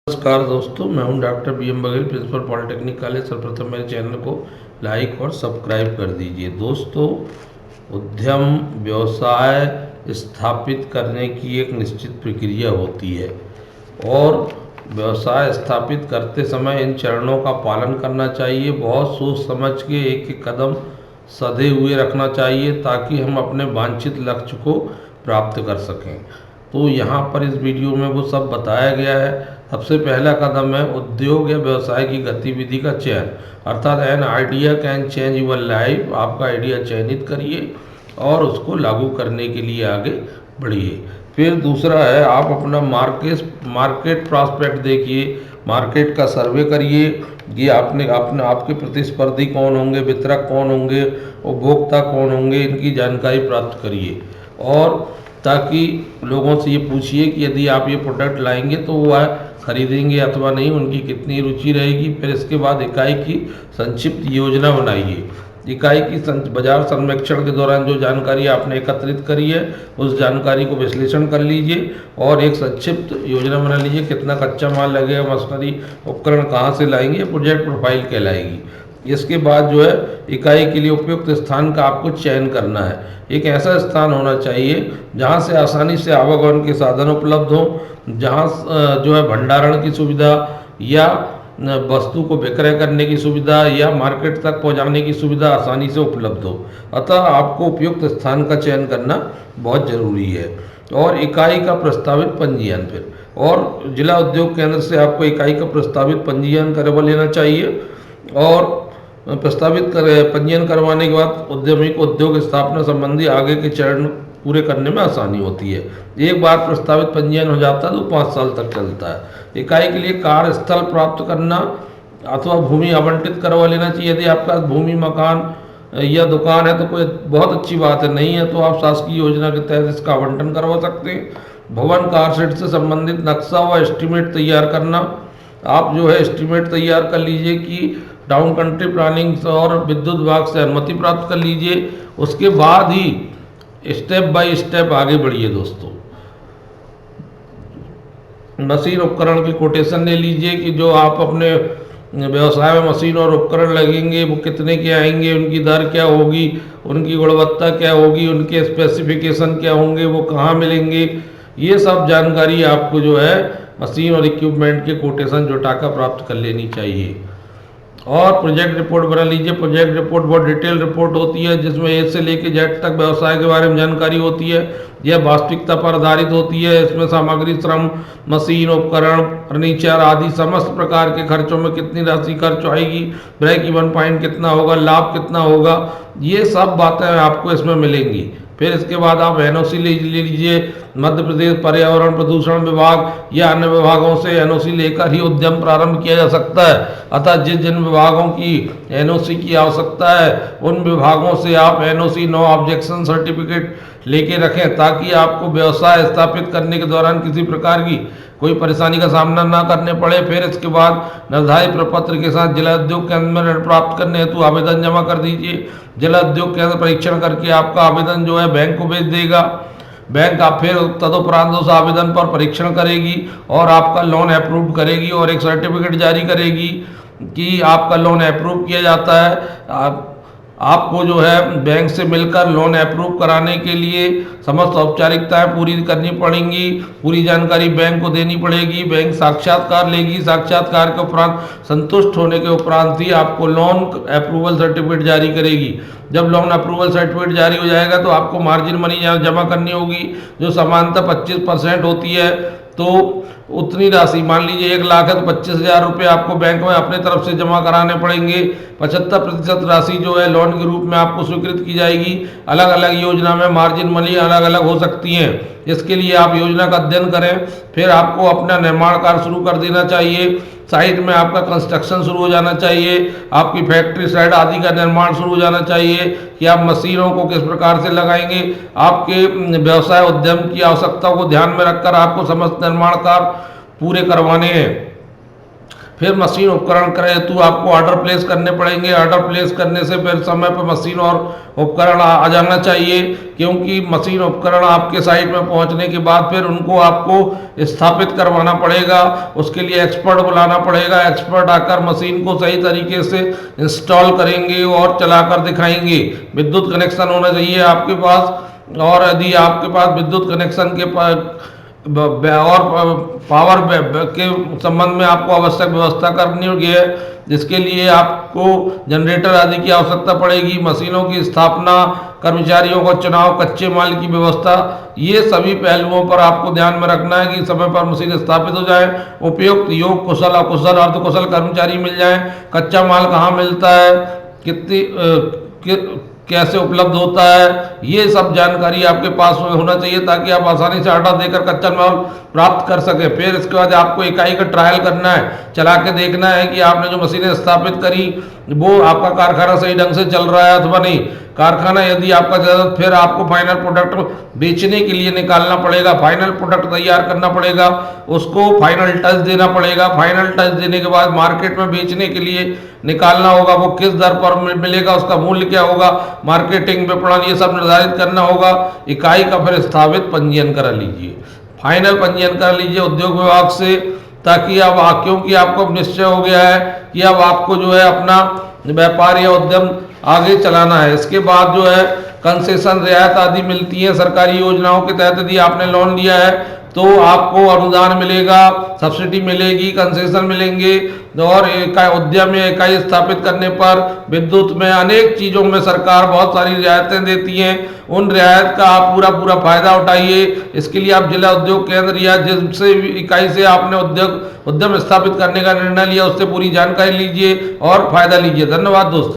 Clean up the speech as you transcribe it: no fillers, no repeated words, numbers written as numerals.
नमस्कार दोस्तों, मैं हूं doctor BM Baghel, principal polytechnic college. सर्वप्रथम मेरे चैनल को लाइक और सब्सक्राइब कर दीजिए। दोस्तों, उद्यम व्यवसाय स्थापित करने की एक निश्चित प्रक्रिया होती है और व्यवसाय स्थापित करते समय इन चरणों का पालन करना चाहिए। बहुत सोच समझ के एक एक कदम सधे हुए रखना चाहिए ताकि हम अपने वांछित लक्ष्य को प्राप्त कर सकें। तो यहाँ पर इस वीडियो में वो सब बताया गया है। सबसे पहला कदम है उद्योग या व्यवसाय की गतिविधि का चयन, अर्थात an idea can change your life. आपका आइडिया चयनित करिए और उसको लागू करने के लिए आगे बढ़िए। फिर दूसरा है आप अपना मार्केट प्रॉस्पेक्ट देखिए, मार्केट का सर्वे करिए कि आपके प्रतिस्पर्धी कौन होंगे, वितरक कौन होंगे, उपभोक्ता कौन होंगे, इनकी जानकारी प्राप्त करिए। और ताकि लोगों से ये पूछिए कि यदि आप ये प्रोडक्ट लाएंगे तो वह खरीदेंगे अथवा नहीं, उनकी कितनी रुचि रहेगी। फिर इसके बाद इकाई की संक्षिप्त योजना बनाइए। इकाई की बाजार सर्वेक्षण के दौरान जो जानकारी आपने एकत्रित करी है उस जानकारी को विश्लेषण कर लीजिए और एक संक्षिप्त योजना बना लीजिए। कितना कच्चा माल लगेगा, मशीनरी उपकरण कहाँ से लाएंगे, प्रोजेक्ट प्रोफाइल कहलाएगी। इसके बाद जो है इकाई के लिए उपयुक्त स्थान का आपको चयन करना है। एक ऐसा स्थान होना चाहिए जहाँ से आसानी से आवागमन के साधन उपलब्ध हों, जहाँ जो है भंडारण की सुविधा या वस्तु को विक्रय करने की सुविधा या मार्केट तक पहुँचाने की सुविधा आसानी से उपलब्ध हो। अतः आपको उपयुक्त स्थान का चयन करना बहुत ज़रूरी है। और इकाई का प्रस्तावित पंजीयन, फिर और जिला उद्योग केंद्र से आपको इकाई का प्रस्तावित पंजीयन करवा लेना चाहिए। और प्रस्तावित पंजीयन करवाने के बाद उद्यमी को उद्योग स्थापना संबंधी आगे के चरण पूरे करने में आसानी होती है। एक बार प्रस्तावित पंजीयन हो जाता है तो 5 साल तक चलता है। इकाई के लिए कार्यस्थल प्राप्त करना अथवा भूमि आवंटित करवा लेना चाहिए। यदि आपके पास भूमि, मकान या दुकान है तो कोई बहुत अच्छी बात है, नहीं है तो आप शासकीय योजना के तहत इसका आवंटन करवा सकते हैं। भवन कारशेड से संबंधित नक्शा व एस्टीमेट तैयार करना, आप जो है एस्टीमेट तैयार कर लीजिए कि टाउन कंट्री प्लानिंग और विद्युत विभाग से अनुमति प्राप्त कर लीजिए। उसके बाद ही स्टेप बाय स्टेप आगे बढ़िए। दोस्तों, मशीन उपकरण की कोटेशन ले लीजिए कि जो आप अपने व्यवसाय में मशीन और उपकरण लगेंगे वो कितने के आएंगे, उनकी दर क्या होगी, उनकी गुणवत्ता क्या होगी, उनके स्पेसिफिकेशन क्या होंगे, वो कहाँ मिलेंगे। ये सब जानकारी आपको जो है मशीन और इक्विपमेंट के कोटेशन जुटाकर प्राप्त कर लेनी चाहिए। और प्रोजेक्ट रिपोर्ट बना लीजिए। प्रोजेक्ट रिपोर्ट बहुत डिटेल रिपोर्ट होती है जिसमें ए से लेकर जेड तक व्यवसाय के बारे में जानकारी होती है। यह वास्तविकता पर आधारित होती है। इसमें सामग्री, श्रम, मशीन, उपकरण, फर्नीचर आदि समस्त प्रकार के खर्चों में कितनी राशि खर्च आएगी, ब्रेक इवन पॉइंट कितना होगा, लाभ कितना होगा, ये सब बातें आपको इसमें मिलेंगी। फिर इसके बाद आप NOC ले लीजिए। मध्य प्रदेश पर्यावरण प्रदूषण विभाग या अन्य विभागों से NOC लेकर ही उद्यम प्रारंभ किया जा सकता है। अतः जिन विभागों की NOC की आवश्यकता है उन विभागों से आप NOC नो ऑब्जेक्शन सर्टिफिकेट लेके रखें ताकि आपको व्यवसाय स्थापित करने के दौरान किसी प्रकार की कोई परेशानी का सामना ना करने पड़े। फिर इसके बाद निर्धारित प्रपत्र के साथ जिला उद्योग केंद्र में ऋण प्राप्त करने हेतु आवेदन जमा कर दीजिए। जिला उद्योग केंद्र परीक्षण करके आपका आवेदन जो है बैंक को भेज देगा। बैंक आप फिर तदुपरांत उस आवेदन पर परीक्षण करेगी और आपका लोन अप्रूव करेगी और एक सर्टिफिकेट जारी करेगी कि आपका लोन अप्रूव किया जाता है। आपको जो है बैंक से मिलकर लोन अप्रूव कराने के लिए समस्त औपचारिकताएं पूरी करनी पड़ेंगी। पूरी जानकारी बैंक को देनी पड़ेगी। बैंक साक्षात्कार लेगी। साक्षात्कार के उपरांत संतुष्ट होने के उपरांत ही आपको लोन अप्रूवल सर्टिफिकेट जारी करेगी। जब लोन अप्रूवल सर्टिफिकेट जारी हो जाएगा तो आपको मार्जिन मनी जमा करनी होगी जो सामान्यतः 25% होती है। तो उतनी राशि, मान लीजिए 1 लाख है तो 25,000 रुपये आपको बैंक में अपने तरफ से जमा कराने पड़ेंगे। 75% राशि जो है लोन के रूप में आपको स्वीकृत की जाएगी। अलग अलग योजना में मार्जिन मनी अलग अलग हो सकती हैं। इसके लिए आप योजना का अध्ययन करें। फिर आपको अपना निर्माण कार्य शुरू कर देना चाहिए। साइट में आपका कंस्ट्रक्शन शुरू हो जाना चाहिए। आपकी फैक्ट्री साइड आदि का निर्माण शुरू हो जाना चाहिए कि आप मशीनों को किस प्रकार से लगाएंगे। आपके व्यवसाय उद्यम की आवश्यकताओं को ध्यान में रखकर आपको समस्त निर्माण कार्य पूरे करवाने हैं। फिर मशीन उपकरण क्रय हेतु आपको ऑर्डर प्लेस करने पड़ेंगे। ऑर्डर प्लेस करने से फिर समय पर मशीन और उपकरण आ जाना चाहिए, क्योंकि मशीन उपकरण आपके साइट में पहुंचने के बाद फिर उनको आपको स्थापित करवाना पड़ेगा। उसके लिए एक्सपर्ट बुलाना पड़ेगा। एक्सपर्ट आकर मशीन को सही तरीके से इंस्टॉल करेंगे और चलाकर दिखाएंगे। विद्युत कनेक्शन होना चाहिए आपके पास, और यदि आपके पास विद्युत कनेक्शन के और पावर के संबंध में आपको आवश्यक व्यवस्था करनी होगी है, जिसके लिए आपको जनरेटर आदि की आवश्यकता पड़ेगी। मशीनों की स्थापना, कर्मचारियों का चुनाव, कच्चे माल की व्यवस्था, ये सभी पहलुओं पर आपको ध्यान में रखना है कि समय पर मशीन स्थापित हो जाए, उपयुक्त योग कुशल अकुशल अर्धकुशल कर्मचारी मिल जाएं, कच्चा माल कहाँ मिलता है, कैसे उपलब्ध होता है, ये सब जानकारी आपके पास में होना चाहिए, ताकि आप आसानी से ऑर्डर देकर कच्चा माल प्राप्त कर सके। फिर इसके बाद आपको इकाई का ट्रायल करना है, चला के देखना है कि आपने जो मशीनें स्थापित करी वो आपका कारखाना सही ढंग से चल रहा है अथवा नहीं। कारखाना यदि आपका ज़्यादा, फिर आपको फाइनल प्रोडक्ट बेचने के लिए निकालना पड़ेगा, फाइनल प्रोडक्ट तैयार करना पड़ेगा, उसको फाइनल टच देना पड़ेगा। फाइनल टच देने के बाद मार्केट में बेचने के लिए निकालना होगा, वो किस दर पर मिलेगा, उसका मूल्य क्या होगा, मार्केटिंग विपणन ये सब निर्धारित करना होगा। इकाई का फिर स्थापित पंजीयन करा लीजिए, फाइनल पंजीयन कर लीजिए उद्योग विभाग से, ताकि अब क्योंकि आपको निश्चय हो गया है कि अब आपको जो है अपना व्यापार या उद्यम आगे चलाना है। इसके बाद जो है कंसेशन रियायत आदि मिलती है सरकारी योजनाओं के तहत। यदि आपने लोन लिया है तो आपको अनुदान मिलेगा, सब्सिडी मिलेगी, कंसेशन मिलेंगे, और उद्यम या इकाई स्थापित करने पर विद्युत में अनेक चीज़ों में सरकार बहुत सारी रियायतें देती हैं। उन रियायत का आप पूरा फायदा उठाइए। इसके लिए आप जिला उद्योग केंद्र या जिससे इकाई से आपने उद्यम स्थापित करने का निर्णय लिया उससे पूरी जानकारी लीजिए और फायदा लीजिए। धन्यवाद दोस्तों।